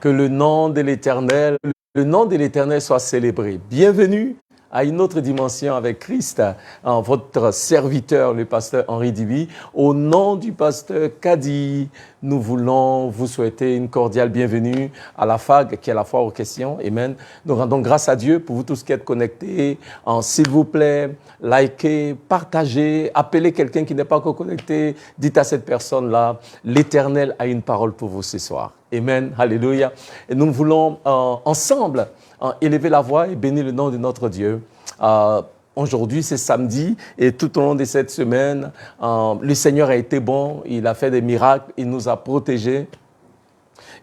Que le nom de l'Éternel soit célébré. Bienvenue à une autre dimension avec Christ, votre serviteur, le pasteur Henri Dibi. Au nom du pasteur Kadi, nous voulons vous souhaiter une cordiale bienvenue à la FAG, qui est la foire aux questions. Amen. Nous rendons grâce à Dieu pour vous tous qui êtes connectés. S'il vous plaît, likez, partagez, appelez quelqu'un qui n'est pas encore connecté. Dites à cette personne-là, l'Éternel a une parole pour vous ce soir. Amen. Alléluia. Et nous voulons ensemble élever la voix et bénir le nom de notre Dieu. Aujourd'hui, c'est samedi et tout au long de cette semaine, le Seigneur a été bon, il a fait des miracles, il nous a protégés.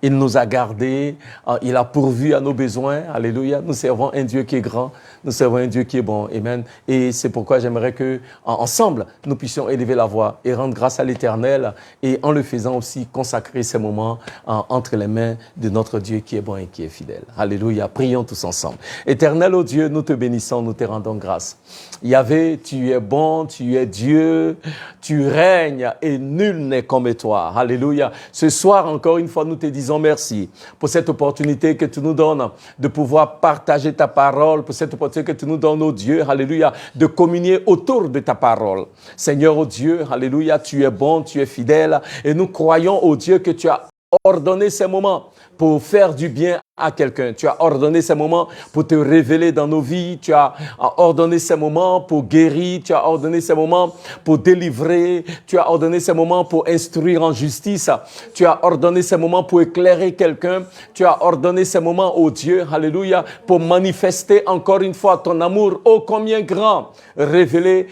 Il nous a gardés, il a pourvu à nos besoins. Alléluia. Nous servons un Dieu qui est grand, nous servons un Dieu qui est bon. Amen. Et c'est pourquoi j'aimerais que, ensemble, nous puissions élever la voix et rendre grâce à l'Éternel et en le faisant aussi consacrer ces moments entre les mains de notre Dieu qui est bon et qui est fidèle. Alléluia. Prions tous ensemble. Éternel, ô Dieu, nous te bénissons, nous te rendons grâce. Yahvé, tu es bon, tu es Dieu, tu règnes et nul n'est comme toi. Alléluia. Ce soir, encore une fois, nous te disons merci pour cette opportunité que tu nous donnes de pouvoir partager ta parole, pour cette opportunité que tu nous donnes, oh Dieu, alléluia, de communier autour de ta parole. Seigneur, oh Dieu, alléluia, tu es bon, tu es fidèle et nous croyons, oh Dieu, que tu as ordonné ces moments pour faire du bien à quelqu'un. Tu as ordonné ces moments pour te révéler dans nos vies. Tu as ordonné ces moments pour guérir. Tu as ordonné ces moments pour délivrer. Tu as ordonné ces moments pour instruire en justice. Tu as ordonné ces moments pour éclairer quelqu'un. Tu as ordonné ces moments, oh Dieu, alléluia, pour manifester encore une fois ton amour, ô combien grand, révélé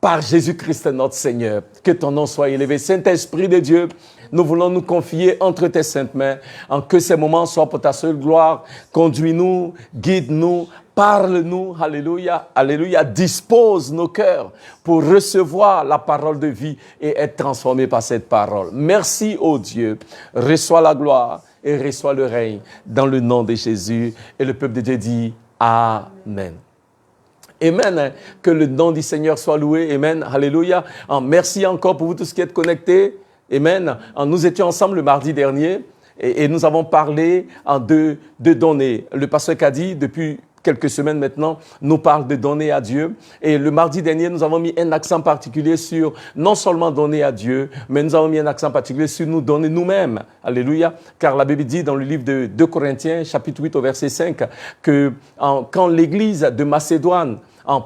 par Jésus-Christ notre Seigneur. Que ton nom soit élevé. Saint-Esprit de Dieu, nous voulons nous confier entre tes saintes mains, en que ces moments soient pour ta seule gloire. Conduis-nous, guide-nous, parle-nous, alléluia, alléluia. Dispose nos cœurs pour recevoir la parole de vie et être transformés par cette parole. Merci, ô Dieu. Reçois la gloire et reçois le règne dans le nom de Jésus. Et le peuple de Dieu dit Amen. Amen. Que le nom du Seigneur soit loué. Amen. Alléluia. Merci encore pour vous tous qui êtes connectés. Amen. Nous étions ensemble le mardi dernier et nous avons parlé de donner. Le pasteur Kadi, depuis quelques semaines maintenant, nous parle de donner à Dieu. Et le mardi dernier, nous avons mis un accent particulier sur non seulement donner à Dieu, mais nous avons mis un accent particulier sur nous donner nous-mêmes. Alléluia. Car la Bible dit dans le livre de 2 Corinthiens, chapitre 8 au verset 5, que quand l'église de Macédoine,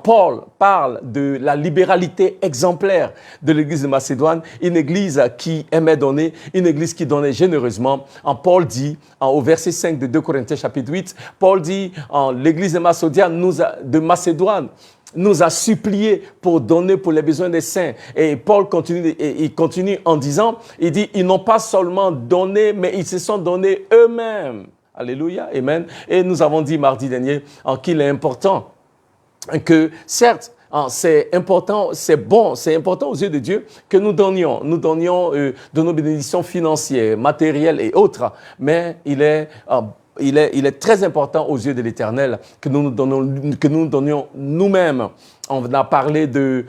Paul parle de la libéralité exemplaire de l'église de Macédoine, une église qui aimait donner, une église qui donnait généreusement. Paul dit, au verset 5 de 2 Corinthiens chapitre 8, Paul dit, l'église de Macédoine nous a supplié pour donner pour les besoins des saints. Et Paul continue en disant, il dit, ils n'ont pas seulement donné, mais ils se sont donnés eux-mêmes. Alléluia, amen. Et nous avons dit mardi dernier qu'il est important que certes, c'est important, c'est bon, c'est important aux yeux de Dieu que nous donnions de nos bénédictions financières, matérielles et autres, mais il est très important aux yeux de l'Éternel que nous donnions nous-mêmes. On a parlé de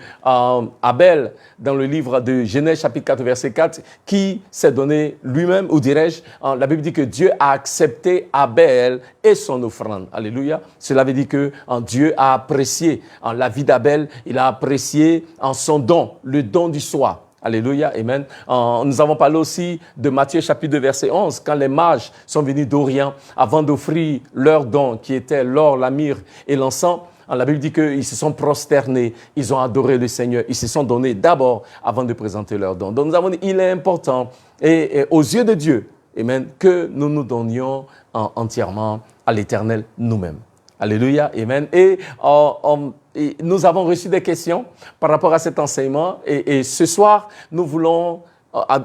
Abel dans le livre de Genèse chapitre 4 verset 4 qui s'est donné lui-même, ou dirais-je, la Bible dit que Dieu a accepté Abel et son offrande. Alléluia. Cela veut dire que Dieu a apprécié la vie d'Abel, il a apprécié son don, le don du soi. Alléluia, amen. Nous avons parlé aussi de Matthieu chapitre 2 verset 11, quand les mages sont venus d'Orient avant d'offrir leur don qui était l'or, la myrrhe et l'encens. La Bible dit qu'ils se sont prosternés, ils ont adoré le Seigneur, ils se sont donnés d'abord avant de présenter leur don. Donc nous avons dit, il est important et aux yeux de Dieu, amen, que nous nous donnions entièrement à l'Éternel nous-mêmes. Alléluia, amen. Et nous avons reçu des questions par rapport à cet enseignement et ce soir, nous voulons,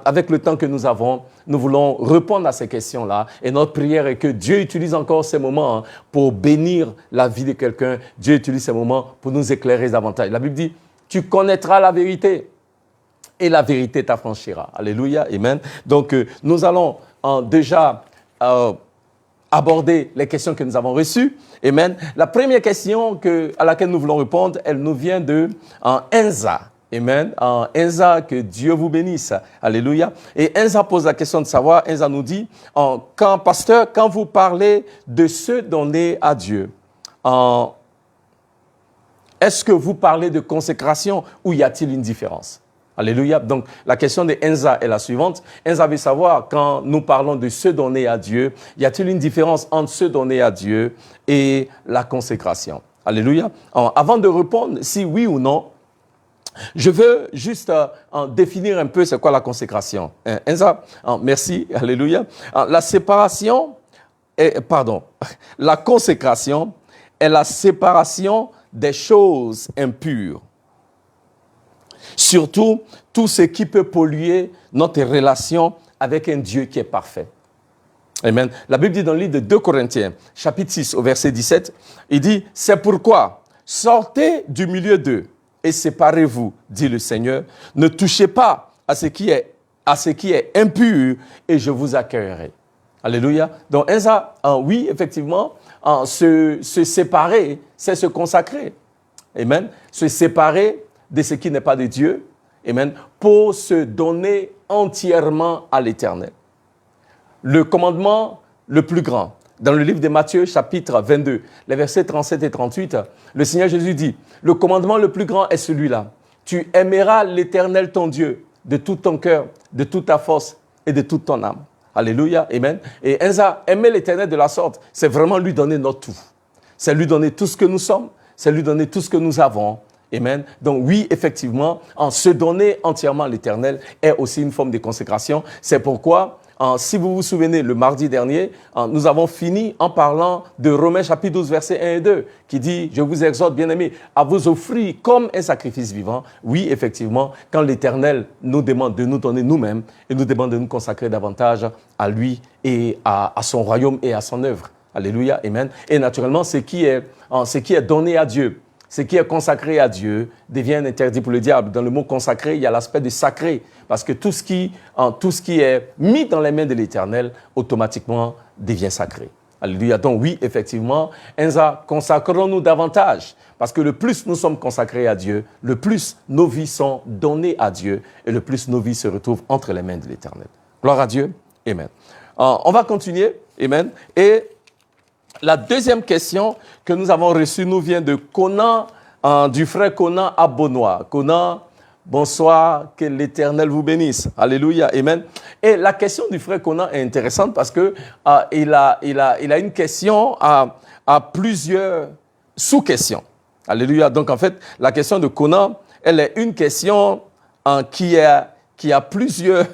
avec le temps que nous avons, nous voulons répondre à ces questions-là. Et notre prière est que Dieu utilise encore ces moments pour bénir la vie de quelqu'un. Dieu utilise ces moments pour nous éclairer davantage. La Bible dit, tu connaîtras la vérité et la vérité t'affranchira. Alléluia, amen. Donc, nous allons déjà aborder les questions que nous avons reçues. Amen. La première question à laquelle nous voulons répondre, elle nous vient de Enza. Amen. Enza, que Dieu vous bénisse. Alléluia. Et Enza pose la question de savoir, Enza nous dit, pasteur, quand vous parlez de se donner à Dieu, est-ce que vous parlez de consécration ou y a-t-il une différence? Alléluia. Donc, la question de Enza est la suivante. Enza veut savoir, quand nous parlons de se donner à Dieu, y a-t-il une différence entre se donner à Dieu et la consécration? Alléluia. Avant de répondre, si oui ou non, je veux juste définir un peu c'est quoi la consécration. Enza, merci. Alléluia. La consécration est la séparation des choses impures. Surtout, tout ce qui peut polluer notre relation avec un Dieu qui est parfait. Amen. La Bible dit dans le livre de 2 Corinthiens, chapitre 6, au verset 17, il dit, « C'est pourquoi, sortez du milieu d'eux et séparez-vous, dit le Seigneur. Ne touchez pas à ce qui est impur et je vous accueillerai. » Alléluia. Donc, oui, effectivement, se séparer, c'est se consacrer. Amen. Se séparer de ce qui n'est pas de Dieu. Amen. Pour se donner entièrement à l'Éternel. Le commandement le plus grand, dans le livre de Matthieu, chapitre 22, les versets 37 et 38, le Seigneur Jésus dit, le commandement le plus grand est celui-là. Tu aimeras l'Éternel ton Dieu de tout ton cœur, de toute ta force et de toute ton âme. Alléluia, amen. Et aimer l'Éternel de la sorte, c'est vraiment lui donner notre tout. C'est lui donner tout ce que nous sommes, c'est lui donner tout ce que nous avons. Amen. Donc oui, effectivement, se donner entièrement à l'Éternel est aussi une forme de consécration. C'est pourquoi, si vous vous souvenez, le mardi dernier, nous avons fini en parlant de Romains chapitre 12, versets 1 et 2, qui dit, je vous exhorte, bien-aimés, à vous offrir comme un sacrifice vivant. Oui, effectivement, quand l'Éternel nous demande de nous donner nous-mêmes, il nous demande de nous consacrer davantage à lui et à son royaume et à son œuvre. Alléluia, amen. Et naturellement, ce qui est donné à Dieu, ce qui est consacré à Dieu devient interdit pour le diable. Dans le mot consacré, il y a l'aspect de sacré. Parce que tout ce qui est mis dans les mains de l'Éternel, automatiquement devient sacré. Alléluia. Donc oui, effectivement, consacrons-nous davantage. Parce que le plus nous sommes consacrés à Dieu, le plus nos vies sont données à Dieu et le plus nos vies se retrouvent entre les mains de l'Éternel. Gloire à Dieu. Amen. On va continuer. Amen. Et la deuxième question que nous avons reçue nous vient de Conan, du frère Conan à Beaunois. Conan, bonsoir, que l'Éternel vous bénisse. Alléluia, amen. Et la question du frère Conan est intéressante parce que il a une question à plusieurs sous-questions. Alléluia. Donc en fait, la question de Conan, elle est une question qui a plusieurs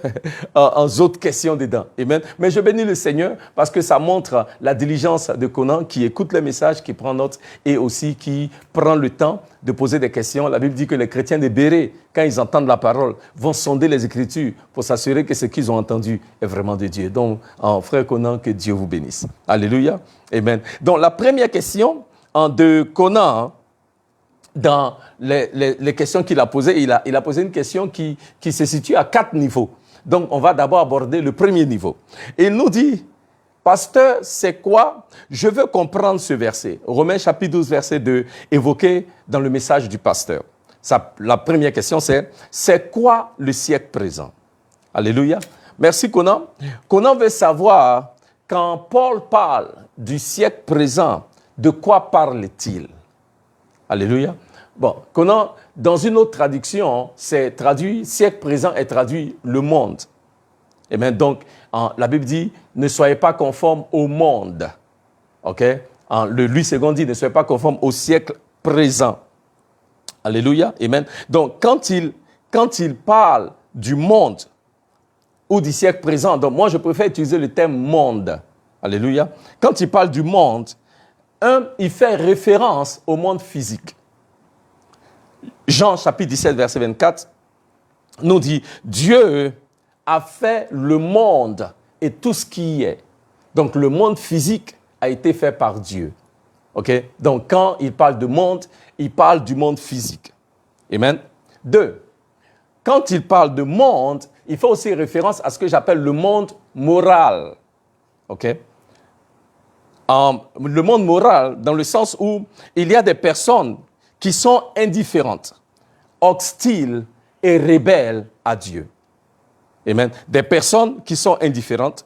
autres questions dedans. Amen. Mais je bénis le Seigneur parce que ça montre la diligence de Conan qui écoute les messages, qui prend note et aussi qui prend le temps de poser des questions. La Bible dit que les chrétiens de Béret, quand ils entendent la parole, vont sonder les Écritures pour s'assurer que ce qu'ils ont entendu est vraiment de Dieu. Donc, frère Conan, que Dieu vous bénisse. Alléluia. Amen. Donc, la première question de Conan, dans les questions qu'il a posées, il a posé une question qui se situe à 4 niveaux. Donc, on va d'abord aborder le premier niveau. Et il nous dit, pasteur, c'est quoi? Je veux comprendre ce verset. Romains chapitre 12, verset 2, évoqué dans le message du pasteur. La première question, c'est quoi le siècle présent? Alléluia. Merci, Conan. Conan veut savoir, quand Paul parle du siècle présent, de quoi parle-t-il? Alléluia. Bon, Conan, dans une autre traduction, c'est traduit, siècle présent est traduit le monde. Et bien donc, la Bible dit, ne soyez pas conformes au monde. OK? Le Louis II dit, ne soyez pas conformes au siècle présent. Alléluia. Amen. Donc, quand il parle du monde ou du siècle présent, donc moi je préfère utiliser le terme monde. Alléluia. Quand il parle du monde, il fait référence au monde physique. Jean chapitre 17, verset 24, nous dit, Dieu a fait le monde et tout ce qui y est. Donc le monde physique a été fait par Dieu. Okay? Donc quand il parle de monde, il parle du monde physique. Amen. 2. Quand il parle de monde, il fait aussi référence à ce que j'appelle le monde moral. Okay? Le monde moral, dans le sens où il y a des personnes qui sont indifférentes, hostiles et rebelles à Dieu. Amen. Des personnes qui sont indifférentes,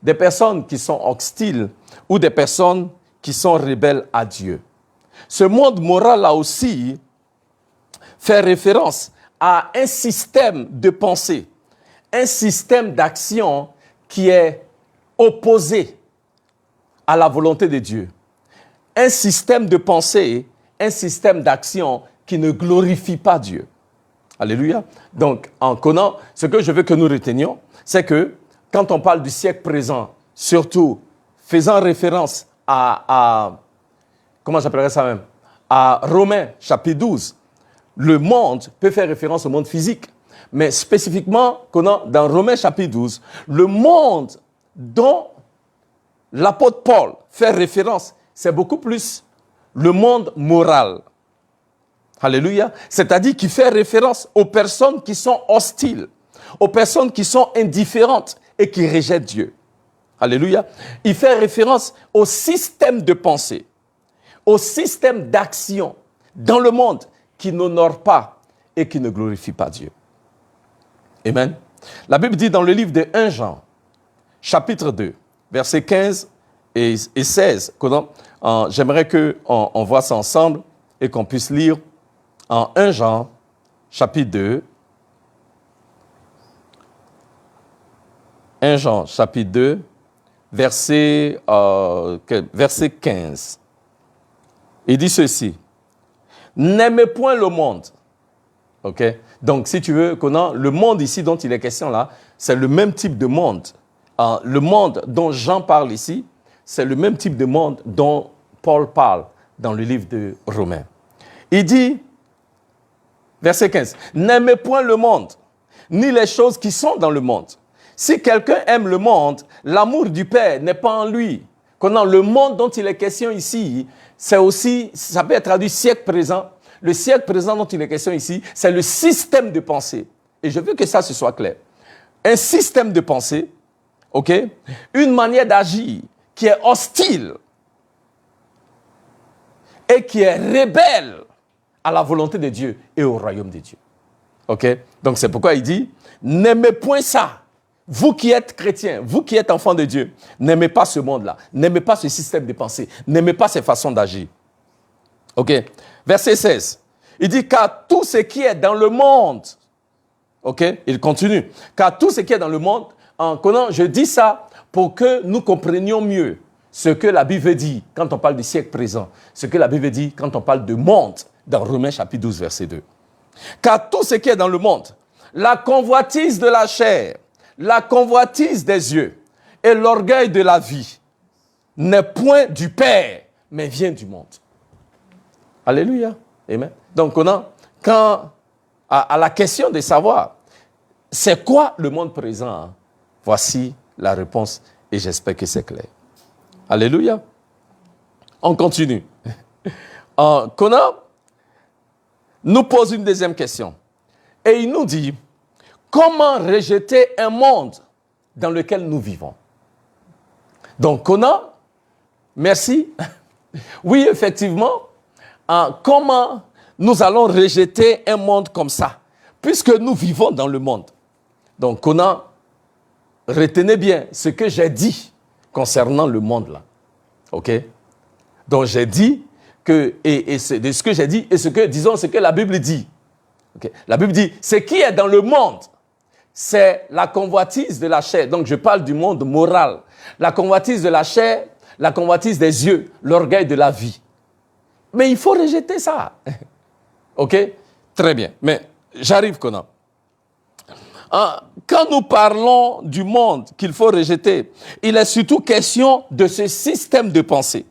des personnes qui sont hostiles ou des personnes qui sont rebelles à Dieu. Ce monde moral-là aussi fait référence à un système de pensée, un système d'action qui est opposé à la volonté de Dieu. Un système de pensée, un système d'action qui ne glorifie pas Dieu. Alléluia. Donc, en connaissant, ce que je veux que nous retenions, c'est que quand on parle du siècle présent, surtout faisant référence comment j'appellerais ça même, à Romains chapitre 12, le monde peut faire référence au monde physique. Mais spécifiquement, dans Romains chapitre 12, le monde dont l'apôtre Paul fait référence, c'est beaucoup plus le monde moral. Alléluia. C'est-à-dire qu'il fait référence aux personnes qui sont hostiles, aux personnes qui sont indifférentes et qui rejettent Dieu. Alléluia. Il fait référence au système de pensée, au système d'action dans le monde qui n'honore pas et qui ne glorifie pas Dieu. Amen. La Bible dit dans le livre de 1 Jean, chapitre 2, versets 15 et 16, j'aimerais qu'on voit ça ensemble et qu'on puisse lire en 1 Jean, chapitre 2, 1 Jean, chapitre 2, verset 15. Il dit ceci. N'aimez point le monde. OK? Donc, si tu veux, le monde ici dont il est question là, c'est le même type de monde. Le monde dont Jean parle ici, c'est le même type de monde dont Paul parle dans le livre de Romains. Il dit, verset 15, n'aimez point le monde, ni les choses qui sont dans le monde. Si quelqu'un aime le monde, l'amour du Père n'est pas en lui. Le monde dont il est question ici, c'est aussi, ça peut être traduit siècle présent. Le siècle présent dont il est question ici, c'est le système de pensée. Et je veux que ça, ce soit clair. Un système de pensée, OK? Une manière d'agir qui est hostile et qui est rebelle à la volonté de Dieu et au royaume de Dieu. OK? Donc, c'est pourquoi il dit, n'aimez point ça. Vous qui êtes chrétiens, vous qui êtes enfants de Dieu, n'aimez pas ce monde-là. N'aimez pas ce système de pensée. N'aimez pas ces façons d'agir. OK? Verset 16. Il dit, car tout ce qui est dans le monde, OK? Il continue. Car tout ce qui est dans le monde, je dis ça pour que nous comprenions mieux ce que la Bible dit quand on parle du siècle présent, ce que la Bible dit quand on parle de monde, dans Romains chapitre 12, verset 2. Car tout ce qui est dans le monde, la convoitise de la chair, la convoitise des yeux et l'orgueil de la vie n'est point du Père, mais vient du monde. Alléluia. Amen. Donc, quand à la question de savoir, c'est quoi le monde présent? Voici la réponse et j'espère que c'est clair. Alléluia. On continue. Conan nous pose une deuxième question. Et il nous dit, comment rejeter un monde dans lequel nous vivons? Donc, Conan, merci. Oui, effectivement, comment nous allons rejeter un monde comme ça, puisque nous vivons dans le monde. Donc, Conan, retenez bien ce que j'ai dit concernant le monde là. OK? Donc, j'ai dit que, et ce que j'ai dit, et ce que la Bible dit. Okay? La Bible dit, ce qui est dans le monde, c'est la convoitise de la chair. Donc, je parle du monde moral. La convoitise de la chair, la convoitise des yeux, l'orgueil de la vie. Mais il faut rejeter ça. OK? Très bien. Mais j'arrive, Conan. Quand nous parlons du monde qu'il faut rejeter, il est surtout question de ce système de pensée,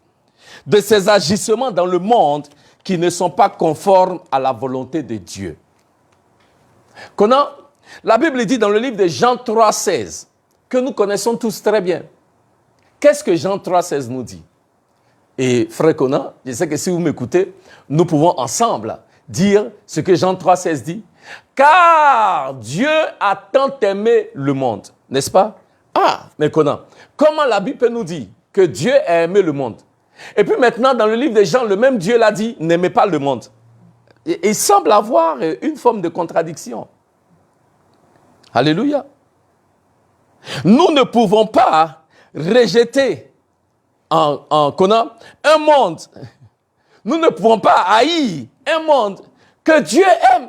de ces agissements dans le monde qui ne sont pas conformes à la volonté de Dieu. Conan, la Bible dit dans le livre de Jean 3,16, que nous connaissons tous très bien. Qu'est-ce que Jean 3,16 nous dit? Et frère Conan, je sais que si vous m'écoutez, nous pouvons ensemble dire ce que Jean 3,16 dit. Car Dieu a tant aimé le monde, n'est-ce pas? Mais Conan, comment la Bible peut nous dire que Dieu a aimé le monde? Et puis maintenant, dans le livre de Jean, le même Dieu l'a dit, n'aimez pas le monde. Et il semble avoir une forme de contradiction. Alléluia. Nous ne pouvons pas rejeter en connaissant un monde. Nous ne pouvons pas haïr un monde que Dieu aime.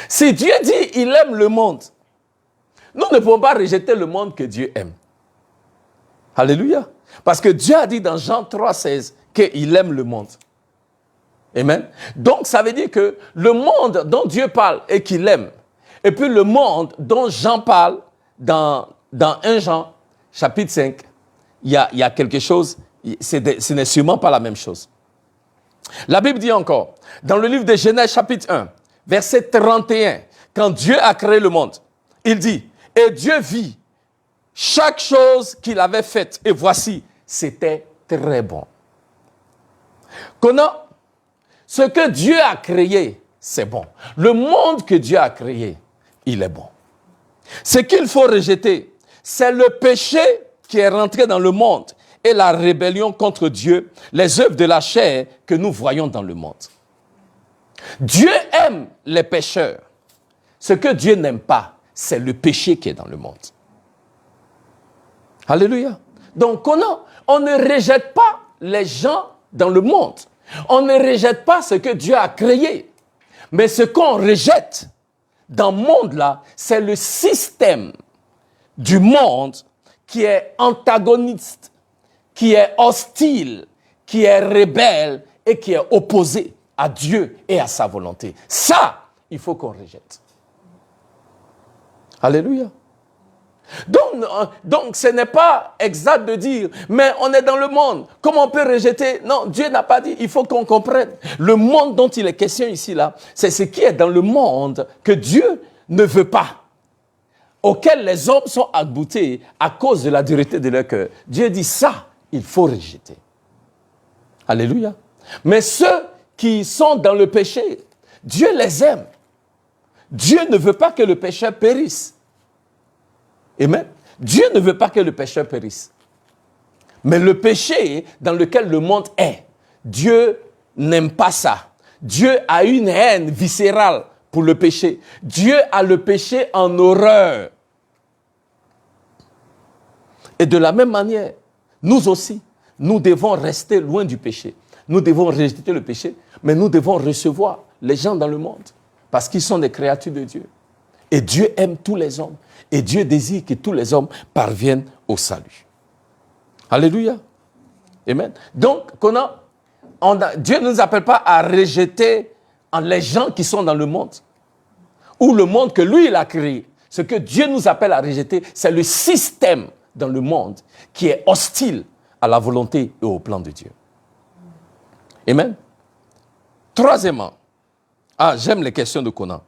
Si Dieu dit il aime le monde, nous ne pouvons pas rejeter le monde que Dieu aime. Alléluia. Parce que Dieu a dit dans Jean 3,16 qu'il aime le monde. Amen. Donc ça veut dire que le monde dont Dieu parle et qu'il aime, et puis le monde dont Jean parle dans 1 Jean chapitre 5, il y a quelque chose, ce n'est sûrement pas la même chose. La Bible dit encore, dans le livre de Genèse chapitre 1, verset 31, quand Dieu a créé le monde, il dit, et Dieu vit chaque chose qu'il avait faite, et voici, c'était très bon. Connais, ce que Dieu a créé, c'est bon. Le monde que Dieu a créé, il est bon. Ce qu'il faut rejeter, c'est le péché qui est rentré dans le monde et la rébellion contre Dieu, les œuvres de la chair que nous voyons dans le monde. Dieu aime les pécheurs. Ce que Dieu n'aime pas, c'est le péché qui est dans le monde. Alléluia. Donc, on ne rejette pas les gens dans le monde. On ne rejette pas ce que Dieu a créé. Mais ce qu'on rejette dans le monde-là, c'est le système du monde qui est antagoniste, qui est hostile, qui est rebelle et qui est opposé à Dieu et à sa volonté. Ça, il faut qu'on rejette. Alléluia. Donc, ce n'est pas exact de dire, mais on est dans le monde, comment on peut rejeter? Non, Dieu n'a pas dit, il faut qu'on comprenne. Le monde dont il est question ici, là, c'est ce qui est dans le monde que Dieu ne veut pas, auquel les hommes sont aboutis à cause de la dureté de leur cœur. Dieu dit ça, il faut rejeter. Alléluia. Mais ceux qui sont dans le péché, Dieu les aime. Dieu ne veut pas que le pécheur périsse. Amen. Dieu ne veut pas que le pécheur périsse. Mais le péché dans lequel le monde est, Dieu n'aime pas ça. Dieu a une haine viscérale pour le péché. Dieu a le péché en horreur. Et de la même manière, nous aussi, nous devons rester loin du péché. Nous devons rejeter le péché, mais nous devons recevoir les gens dans le monde parce qu'ils sont des créatures de Dieu. Et Dieu aime tous les hommes. Et Dieu désire que tous les hommes parviennent au salut. Alléluia. Amen. Donc, Dieu ne nous appelle pas à rejeter les gens qui sont dans le monde. Ou le monde que lui, il a créé. Ce que Dieu nous appelle à rejeter, c'est le système dans le monde qui est hostile à la volonté et au plan de Dieu. Amen. Troisièmement, j'aime les questions de Conan.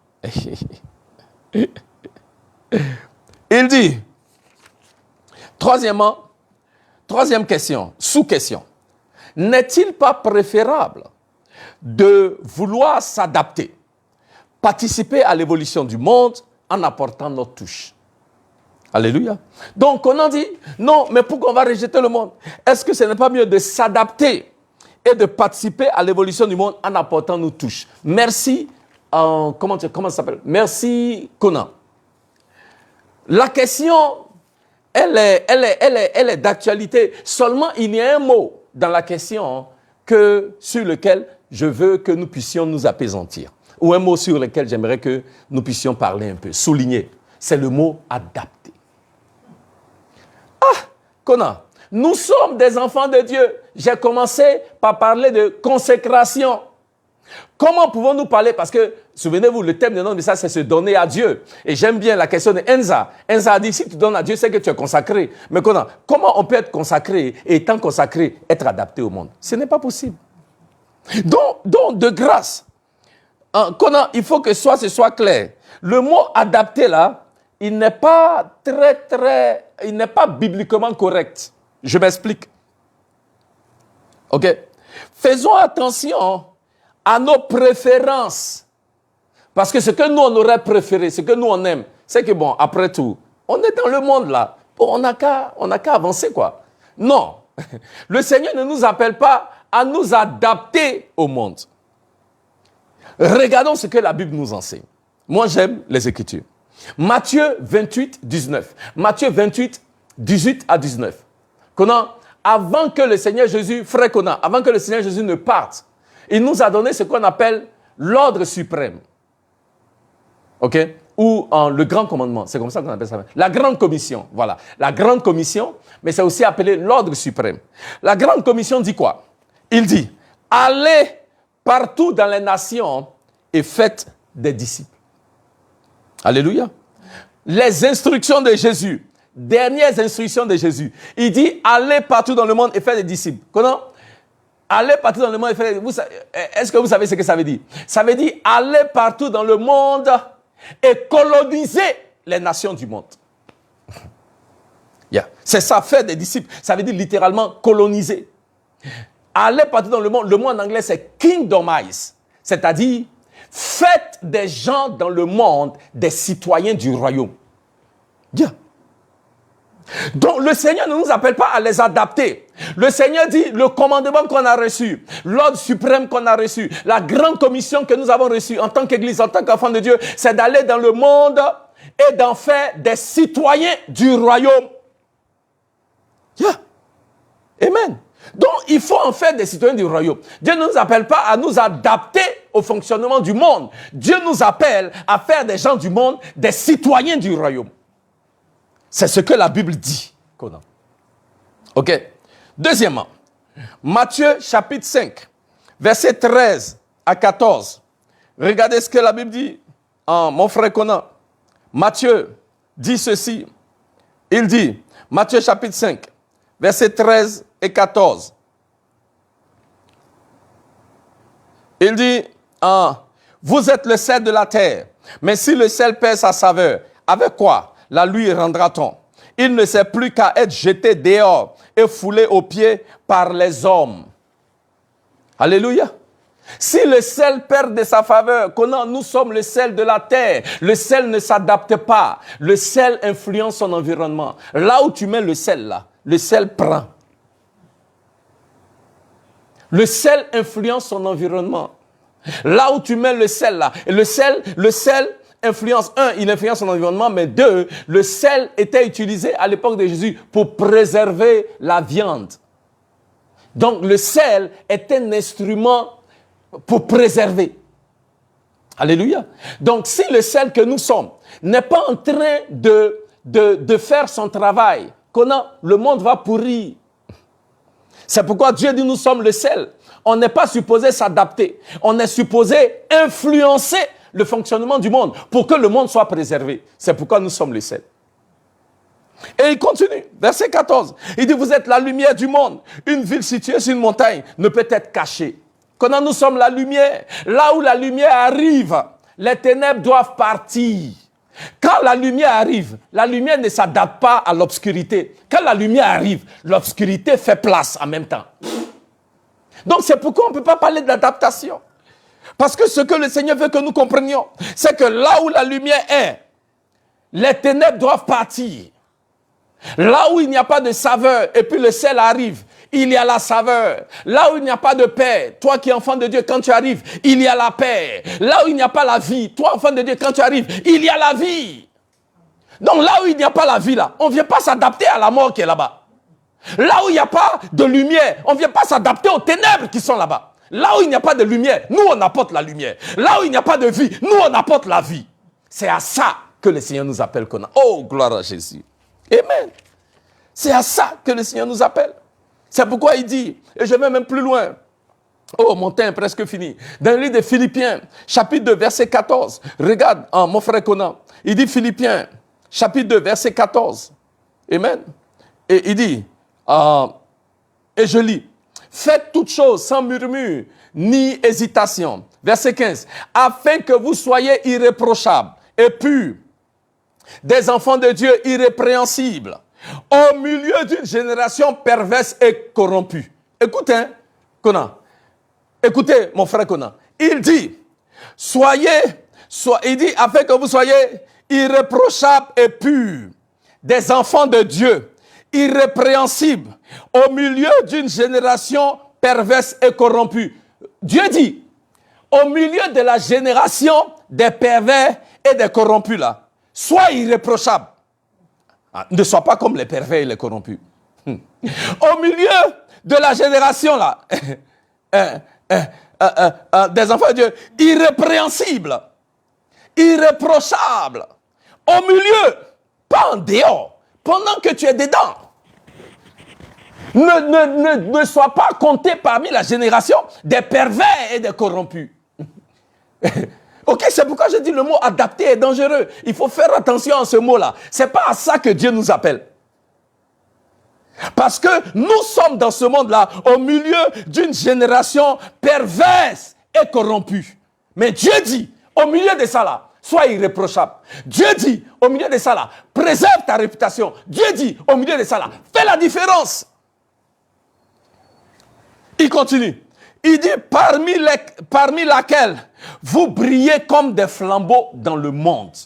Il dit, troisième question, sous-question, n'est-il pas préférable de vouloir s'adapter, participer à l'évolution du monde en apportant notre touche? Alléluia. Donc on a dit, non, mais pourquoi on va rejeter le monde? Est-ce que ce n'est pas mieux de s'adapter et de participer à l'évolution du monde en apportant nos touches? Merci, comment ça s'appelle? Merci, Conan. La question, elle est d'actualité. Seulement, il y a un mot dans la question sur lequel je veux que nous puissions nous apaisantir. Ou un mot sur lequel j'aimerais que nous puissions parler un peu, souligner. C'est le mot adapter. Conan, nous sommes des enfants de Dieu. J'ai commencé par parler de consécration. Comment pouvons-nous parler? Parce que, souvenez-vous, le thème de notre message, c'est se donner à Dieu. Et j'aime bien la question de Enza. Enza a dit, si tu donnes à Dieu, c'est que tu es consacré. Mais comment on peut être consacré et étant consacré, être adapté au monde? Ce n'est pas possible. Donc de grâce, il faut que ce soit clair. Le mot adapté là, il n'est pas il n'est pas bibliquement correct. Je m'explique. OK? Faisons attention à nos préférences. Parce que ce que nous, on aurait préféré, ce que nous, on aime, c'est que bon, après tout, on est dans le monde là. Bon, on n'a qu'à avancer, quoi. Non. Le Seigneur ne nous appelle pas à nous adapter au monde. Regardons ce que la Bible nous enseigne. Moi, j'aime les Écritures. Matthieu 28, 19. Matthieu 28, 18 à 19. Avant que le Seigneur Jésus, frère Conan, avant que le Seigneur Jésus ne parte, il nous a donné ce qu'on appelle l'ordre suprême. OK? Ou le grand commandement, c'est comme ça qu'on appelle ça. La grande commission, voilà. La grande commission, mais c'est aussi appelé l'ordre suprême. La grande commission dit quoi? Il dit, allez partout dans les nations et faites des disciples. Alléluia. Les instructions de Jésus, dernières instructions de Jésus. Il dit, allez partout dans le monde et faites des disciples. Comment? Allez partout dans le monde et faites des disciples. Est-ce que vous savez ce que ça veut dire? Ça veut dire, allez partout dans le monde et coloniser les nations du monde. Yeah. C'est ça, faire des disciples. Ça veut dire littéralement coloniser. Aller partout dans le monde. Le mot en anglais, c'est kingdomize. C'est-à-dire, faites des gens dans le monde des citoyens du royaume. Yeah. Donc, le Seigneur ne nous appelle pas à les adapter. Le Seigneur dit, le commandement qu'on a reçu, l'ordre suprême qu'on a reçu, la grande commission que nous avons reçue en tant qu'Église, en tant qu'enfants de Dieu, c'est d'aller dans le monde et d'en faire des citoyens du royaume. Yeah. Amen. Donc, il faut en faire des citoyens du royaume. Dieu ne nous appelle pas à nous adapter au fonctionnement du monde. Dieu nous appelle à faire des gens du monde des citoyens du royaume. C'est ce que la Bible dit. OK. Deuxièmement, Matthieu chapitre 5, versets 13 à 14. Regardez ce que la Bible dit. Mon frère Conan. Matthieu dit ceci. Il dit, Matthieu chapitre 5, versets 13 et 14. Il dit, vous êtes le sel de la terre, mais si le sel perd sa saveur, avec quoi la lui rendra-t-on? Il ne sert plus qu'à être jeté dehors et foulé aux pieds par les hommes. Alléluia. Si le sel perd de sa faveur, nous sommes le sel de la terre, le sel ne s'adapte pas. Le sel influence son environnement. Là où tu mets le sel, là, le sel prend. Le sel influence son environnement. Là où tu mets le sel, là, et le sel influence, il influence son environnement, mais deux, le sel était utilisé à l'époque de Jésus pour préserver la viande. Donc, le sel est un instrument pour préserver. Alléluia. Donc, si le sel que nous sommes n'est pas en train de faire son travail, le monde va pourrir. C'est pourquoi Dieu dit nous sommes le sel. On n'est pas supposé s'adapter. On est supposé influencer le fonctionnement du monde pour que le monde soit préservé. C'est pourquoi nous sommes le sel. Et il continue, verset 14. Il dit, vous êtes la lumière du monde. Une ville située sur une montagne ne peut être cachée. Quand nous sommes la lumière, là où la lumière arrive, les ténèbres doivent partir. Quand la lumière arrive, la lumière ne s'adapte pas à l'obscurité. Quand la lumière arrive, l'obscurité fait place en même temps. Donc c'est pourquoi on ne peut pas parler d'adaptation. Parce que ce que le Seigneur veut que nous comprenions, c'est que là où la lumière est, les ténèbres doivent partir. Là où il n'y a pas de saveur, et puis le sel arrive, il y a la saveur. Là où il n'y a pas de paix, toi qui es enfant de Dieu, quand tu arrives, il y a la paix. Là où il n'y a pas la vie, toi enfant de Dieu, quand tu arrives, il y a la vie. Donc là où il n'y a pas la vie, là, on ne vient pas s'adapter à la mort qui est là-bas. Là où il n'y a pas de lumière, on ne vient pas s'adapter aux ténèbres qui sont là-bas. Là où il n'y a pas de lumière, nous on apporte la lumière. Là où il n'y a pas de vie, nous on apporte la vie. C'est à ça que le Seigneur nous appelle. Oh, gloire à Jésus. Amen. C'est à ça que le Seigneur nous appelle. C'est pourquoi il dit, et je vais même plus loin. Oh, mon temps est presque fini. Dans le livre de Philippiens, chapitre 2, verset 14. Regarde, mon frère Conan. Il dit Philippiens, chapitre 2, verset 14. Amen. Et il dit, et je lis, faites toutes choses sans murmure ni hésitation. Verset 15. Afin que vous soyez irréprochables et purs, des enfants de Dieu irrépréhensibles, au milieu d'une génération perverse et corrompue. Écoutez, Conan. Écoutez, mon frère Conan. Il dit, il dit, afin que vous soyez irréprochables et purs, des enfants de Dieu, irrépréhensibles, au milieu d'une génération perverse et corrompue. Dieu dit, au milieu de la génération des pervers et des corrompus là, sois irréprochable. Ne sois pas comme les pervers et les corrompus. Au milieu de la génération là, des enfants de Dieu, irrépréhensibles, irréprochables, au milieu, pas en dehors, pendant que tu es dedans. Ne sois pas compté parmi la génération des pervers et des corrompus. Ok, c'est pourquoi je dis le mot adapté est dangereux. Il faut faire attention à ce mot-là. Ce n'est pas à ça que Dieu nous appelle. Parce que nous sommes dans ce monde-là au milieu d'une génération perverse et corrompue. Mais Dieu dit, au milieu de ça là, sois irréprochable. Dieu dit, au milieu de ça là, préserve ta réputation. Dieu dit, au milieu de ça là, fais la différence. Il continue. Il dit, parmi laquelle vous brillez comme des flambeaux dans le monde.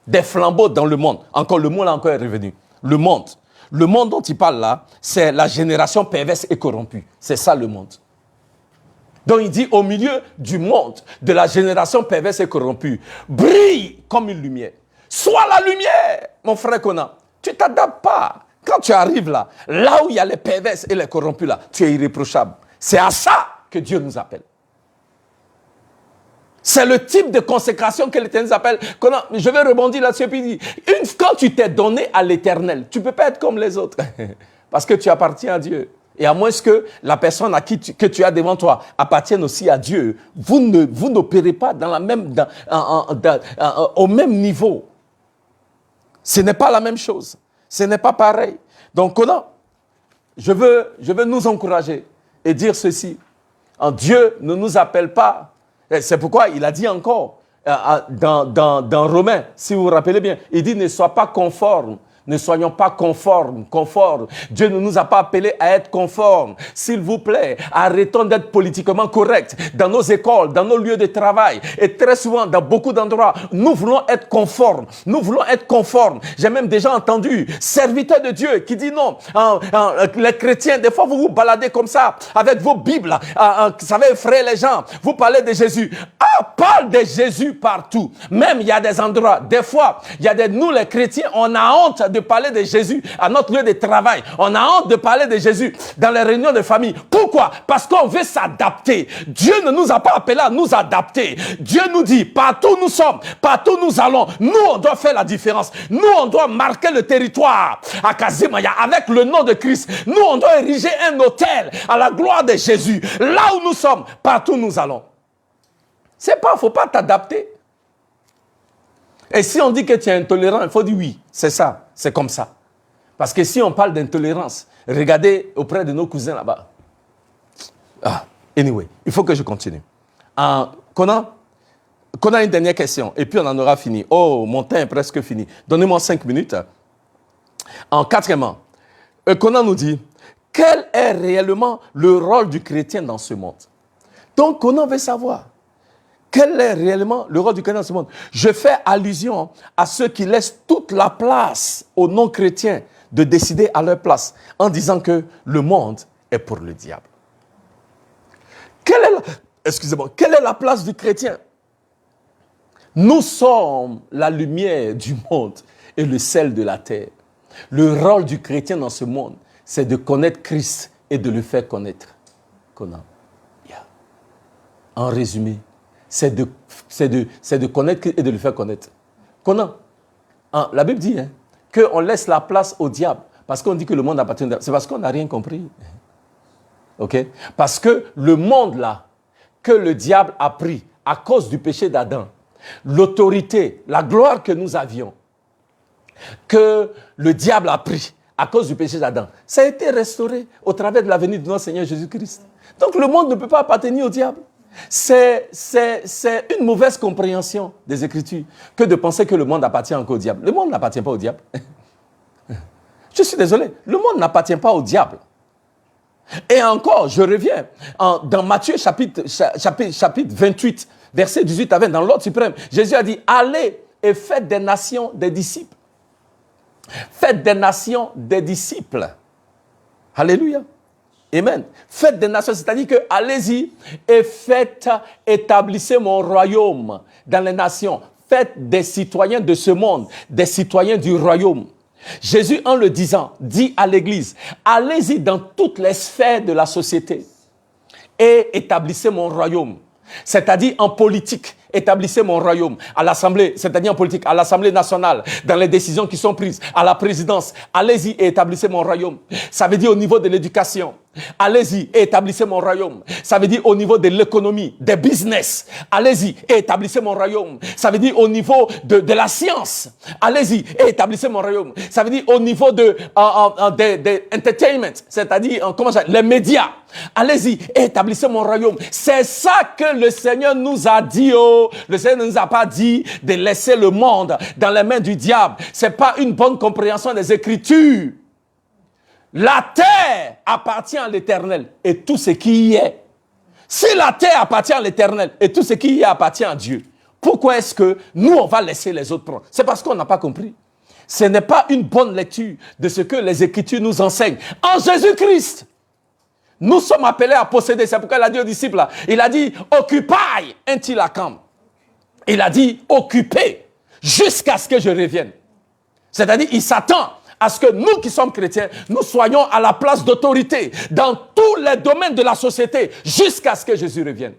Des flambeaux dans le monde. Encore, le mot là encore est revenu. Le monde. Le monde dont il parle là, c'est la génération perverse et corrompue. C'est ça le monde. Donc il dit, au milieu du monde, de la génération perverse et corrompue, brille comme une lumière. Sois la lumière, mon frère Conan. Tu ne t'adaptes pas. Quand tu arrives là, là où il y a les perverses et les corrompus là, tu es irréprochable. C'est à ça que Dieu nous appelle. C'est le type de consécration que l'Éternel nous appelle. Je vais rebondir là-dessus et puis dire, quand tu t'es donné à l'Éternel, tu ne peux pas être comme les autres. Parce que tu appartiens à Dieu. Et à moins que la personne que tu as devant toi appartienne aussi à Dieu, vous n'opérez pas dans la même, au même niveau. Ce n'est pas la même chose. Ce n'est pas pareil. Donc, je veux nous encourager et dire ceci. Dieu ne nous appelle pas. C'est pourquoi il a dit encore dans Romains, si vous vous rappelez bien, il dit ne sois pas conforme. Ne soyons pas conformes. Dieu ne nous a pas appelés à être conformes. S'il vous plaît, arrêtons d'être politiquement corrects dans nos écoles, dans nos lieux de travail. Et très souvent, dans beaucoup d'endroits, nous voulons être conformes. J'ai même déjà entendu serviteurs de Dieu qui disent non. Les chrétiens, des fois, vous vous baladez comme ça avec vos Bibles. Vous savez, effrayer les gens. Vous parlez de Jésus. Parle de Jésus partout. Même, il y a des endroits, des fois, nous les chrétiens, on a honte de parler de Jésus à notre lieu de travail. On a honte de parler de Jésus dans les réunions de famille. Pourquoi? Parce qu'on veut s'adapter. Dieu ne nous a pas appelés à nous adapter. Dieu nous dit, partout nous sommes, partout nous allons, nous on doit faire la différence. Nous on doit marquer le territoire à Kazimaya avec le nom de Christ. Nous on doit ériger un autel à la gloire de Jésus. Là où nous sommes, partout nous allons. C'est pas, faut pas t'adapter. Et si on dit que tu es intolérant, il faut dire oui, c'est ça, c'est comme ça. Parce que si on parle d'intolérance, regardez auprès de nos cousins là-bas. Anyway, il faut que je continue. Qu'on a une dernière question, et puis on en aura fini. Oh, mon temps est presque fini. Donnez-moi 5 minutes. Quatrièmement, Conan nous dit, quel est réellement le rôle du chrétien dans ce monde? Donc, Conan veut savoir. Quel est réellement le rôle du chrétien dans ce monde? Je fais allusion à ceux qui laissent toute la place aux non-chrétiens de décider à leur place en disant que le monde est pour le diable. Quelle est la place du chrétien? Nous sommes la lumière du monde et le sel de la terre. Le rôle du chrétien dans ce monde, c'est de connaître Christ et de le faire connaître. En résumé, c'est de connaître et de le faire connaître. La Bible dit qu'on laisse la place au diable parce qu'on dit que le monde appartient au diable. C'est parce qu'on n'a rien compris. Okay? Parce que le monde là, que le diable a pris à cause du péché d'Adam, l'autorité, la gloire que nous avions, que le diable a pris à cause du péché d'Adam, ça a été restauré au travers de la venue de notre Seigneur Jésus-Christ. Donc le monde ne peut pas appartenir au diable. C'est une mauvaise compréhension des Écritures que de penser que le monde appartient encore au diable. Le monde n'appartient pas au diable. Je suis désolé, le monde n'appartient pas au diable. Et encore, je reviens, dans Matthieu chapitre 28, verset 18 à 20, dans l'ordre suprême, Jésus a dit, allez et faites des nations des disciples. Faites des nations des disciples. Alléluia. Amen. Faites des nations, c'est-à-dire que allez-y et établissez mon royaume dans les nations. faites des citoyens de ce monde, des citoyens du royaume. Jésus, en le disant, dit à l'Église, allez-y dans toutes les sphères de la société et établissez mon royaume. C'est-à-dire en politique, établissez mon royaume. À l'Assemblée, c'est-à-dire en politique, à l'Assemblée nationale, dans les décisions qui sont prises, à la présidence, allez-y et établissez mon royaume. Ça veut dire au niveau de l'éducation, allez-y et établissez mon royaume. Ça veut dire au niveau de l'économie, des business, allez-y et établissez mon royaume. Ça veut dire au niveau de la science, allez-y et établissez mon royaume. Ça veut dire au niveau de entertainment, c'est-à-dire les médias. Allez-y et établissez mon royaume. C'est ça que le Seigneur nous a dit. Le Seigneur ne nous a pas dit de laisser le monde dans les mains du diable. Ce n'est pas une bonne compréhension des Écritures. La terre appartient à l'Éternel et tout ce qui y est. Si la terre appartient à l'Éternel et tout ce qui y est appartient à Dieu, pourquoi est-ce que nous, on va laisser les autres prendre? C'est parce qu'on n'a pas compris. Ce n'est pas une bonne lecture de ce que les Écritures nous enseignent. En Jésus-Christ, nous sommes appelés à posséder. C'est pourquoi il a dit aux disciples, il a dit, occupez intilacam. Il a dit, occupez jusqu'à ce que je revienne. C'est-à-dire, il s'attend à ce que nous qui sommes chrétiens, nous soyons à la place d'autorité dans tous les domaines de la société jusqu'à ce que Jésus revienne.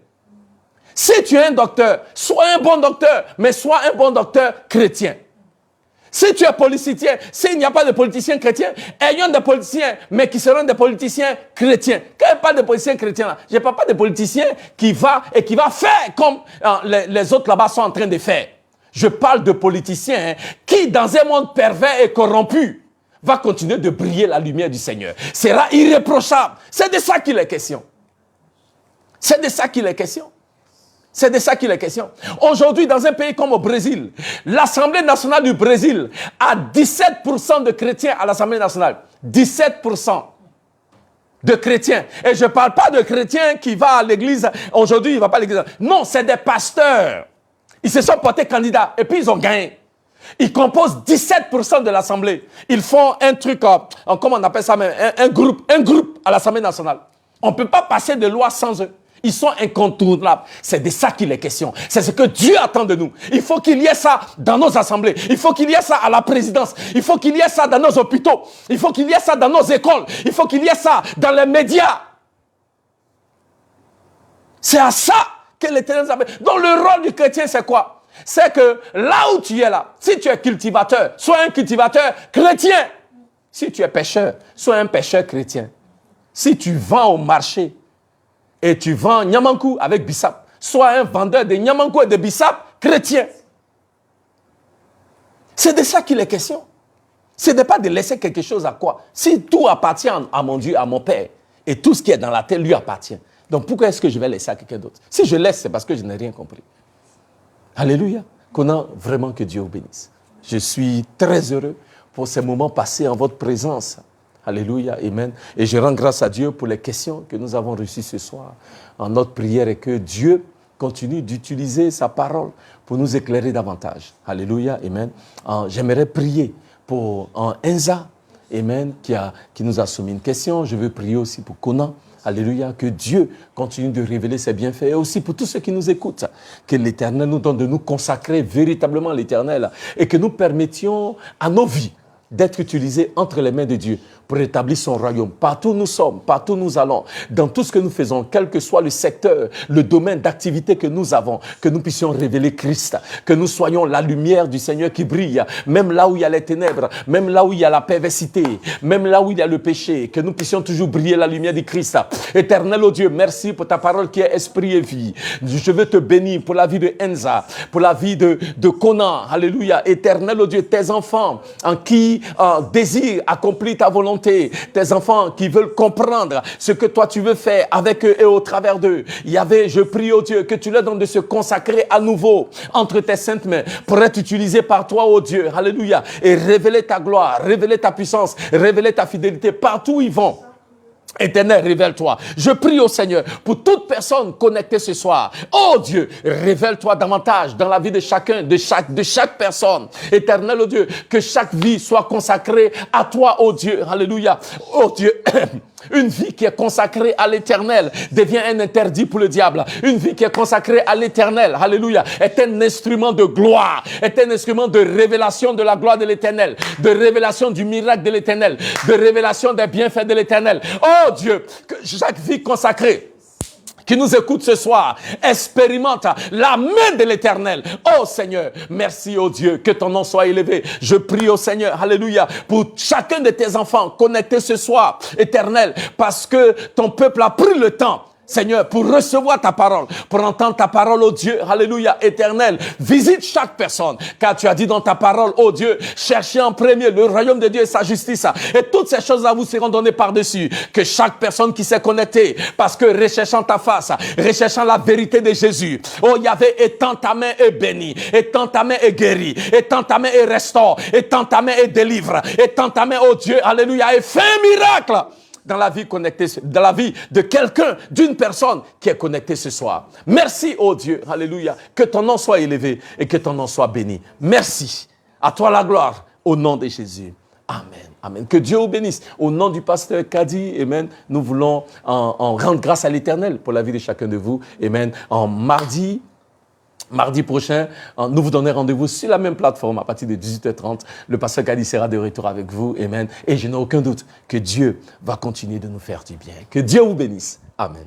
Si tu es un docteur, sois un bon docteur, mais sois un bon docteur chrétien. Si tu es politicien, s'il n'y a pas de politiciens chrétiens, ayons des politiciens, mais qui seront des politiciens chrétiens. Quand je parle de politiciens chrétiens, là, je ne parle pas de politiciens qui va faire comme les autres là-bas sont en train de faire. Je parle de politiciens qui, dans un monde pervers et corrompu, va continuer de briller la lumière du Seigneur. Sera irréprochable. C'est de ça qu'il est question. C'est de ça qu'il est question. C'est de ça qu'il est question. Aujourd'hui, dans un pays comme au Brésil, l'Assemblée nationale du Brésil a 17% de chrétiens à l'Assemblée nationale. 17% de chrétiens. Et je ne parle pas de chrétiens qui vont à l'église. Aujourd'hui, il ne va pas à l'église. Non, c'est des pasteurs. Ils se sont portés candidats et puis ils ont gagné. Ils composent 17% de l'Assemblée. Ils font un truc, comment on appelle ça même, un groupe à l'Assemblée nationale. On ne peut pas passer de loi sans eux. Ils sont incontournables. C'est de ça qu'il est question. C'est ce que Dieu attend de nous. Il faut qu'il y ait ça dans nos assemblées. Il faut qu'il y ait ça à la présidence. Il faut qu'il y ait ça dans nos hôpitaux. Il faut qu'il y ait ça dans nos écoles. Il faut qu'il y ait ça dans les médias. C'est à ça que l'Éternel nous appelle. Donc le rôle du chrétien, c'est quoi? C'est que là où tu es là, si tu es cultivateur, sois un cultivateur chrétien. Si tu es pêcheur, sois un pêcheur chrétien. Si tu vends au marché, et tu vends Niamankou avec bissap, sois un vendeur de Niamankou et de bissap chrétien. C'est de ça qu'il est question. Ce n'est pas de laisser quelque chose à quoi? Si tout appartient à mon Dieu, à mon Père, et tout ce qui est dans la terre lui appartient. Donc pourquoi est-ce que je vais laisser à quelqu'un d'autre? Si je laisse, c'est parce que je n'ai rien compris. Alléluia. Qu'on a vraiment que Dieu vous bénisse. Je suis très heureux pour ces moments passés en votre présence. Alléluia, amen. Et je rends grâce à Dieu pour les questions que nous avons reçues ce soir en notre prière et que Dieu continue d'utiliser sa parole pour nous éclairer davantage. Alléluia, amen. J'aimerais prier pour Enza, amen, qui nous a soumis une question. Je veux prier aussi pour Conan. Alléluia, que Dieu continue de révéler ses bienfaits et aussi pour tous ceux qui nous écoutent, que l'Éternel nous donne de nous consacrer véritablement à l'Éternel et que nous permettions à nos vies d'être utilisés entre les mains de Dieu pour établir son royaume. Partout où nous sommes, partout où nous allons, dans tout ce que nous faisons, quel que soit le secteur, le domaine d'activité que nous avons, que nous puissions révéler Christ, que nous soyons la lumière du Seigneur qui brille, même là où il y a les ténèbres, même là où il y a la perversité, même là où il y a le péché, que nous puissions toujours briller la lumière du Christ. Éternel, oh Dieu, merci pour ta parole qui est esprit et vie. Je veux te bénir pour la vie de Enza, pour la vie de Conan. Alléluia. Éternel, oh Dieu, tes enfants en qui désirent accomplir ta volonté, tes enfants qui veulent comprendre ce que toi tu veux faire avec eux et au travers d'eux. Yahvé, je prie au Dieu que tu leur donnes de se consacrer à nouveau entre tes saintes mains pour être utilisés par toi, oh Dieu. Alléluia. Et révéler ta gloire, révéler ta puissance, révéler ta fidélité partout où ils vont. Éternel, révèle-toi. Je prie au Seigneur pour toute personne connectée ce soir. Oh Dieu, révèle-toi davantage dans la vie de chacun, de chaque personne. Éternel, oh Dieu, que chaque vie soit consacrée à toi, oh Dieu. Alléluia. Oh Dieu. Une vie qui est consacrée à l'Éternel devient un interdit pour le diable. Une vie qui est consacrée à l'Éternel, alléluia, est un instrument de gloire, est un instrument de révélation de la gloire de l'Éternel, de révélation du miracle de l'Éternel, de révélation des bienfaits de l'Éternel. Oh Dieu, que chaque vie consacrée qui nous écoute ce soir, expérimente la main de l'Éternel. Oh Seigneur, merci oh Dieu, que ton nom soit élevé. Je prie au Seigneur, alléluia, pour chacun de tes enfants connectés ce soir, Éternel, parce que ton peuple a pris le temps, Seigneur, pour recevoir ta parole, pour entendre ta parole, oh Dieu, alléluia, éternel. Visite chaque personne, car tu as dit dans ta parole, oh Dieu, cherchez en premier le royaume de Dieu et sa justice, et toutes ces choses-là vous seront données par-dessus. Que chaque personne qui s'est connectée, parce que recherchant ta face, recherchant la vérité de Jésus, oh Yahvé, étends ta main et bénis, étends ta main et guéris, étends ta main et restaure, étends ta main et délivre, étends ta main, oh Dieu, alléluia, et fais un miracle dans la vie connectée, dans la vie de quelqu'un, d'une personne qui est connectée ce soir. Merci, oh Dieu, alléluia, que ton nom soit élevé et que ton nom soit béni. Merci. À toi la gloire, au nom de Jésus. Amen. Amen. Que Dieu vous bénisse. Au nom du pasteur Kadi, amen, nous voulons en rendre grâce à l'Éternel pour la vie de chacun de vous. Amen. En mardi prochain, nous vous donnons rendez-vous sur la même plateforme à partir de 18h30. Le pasteur Kadi sera de retour avec vous. Amen. Et je n'ai aucun doute que Dieu va continuer de nous faire du bien. Que Dieu vous bénisse. Amen.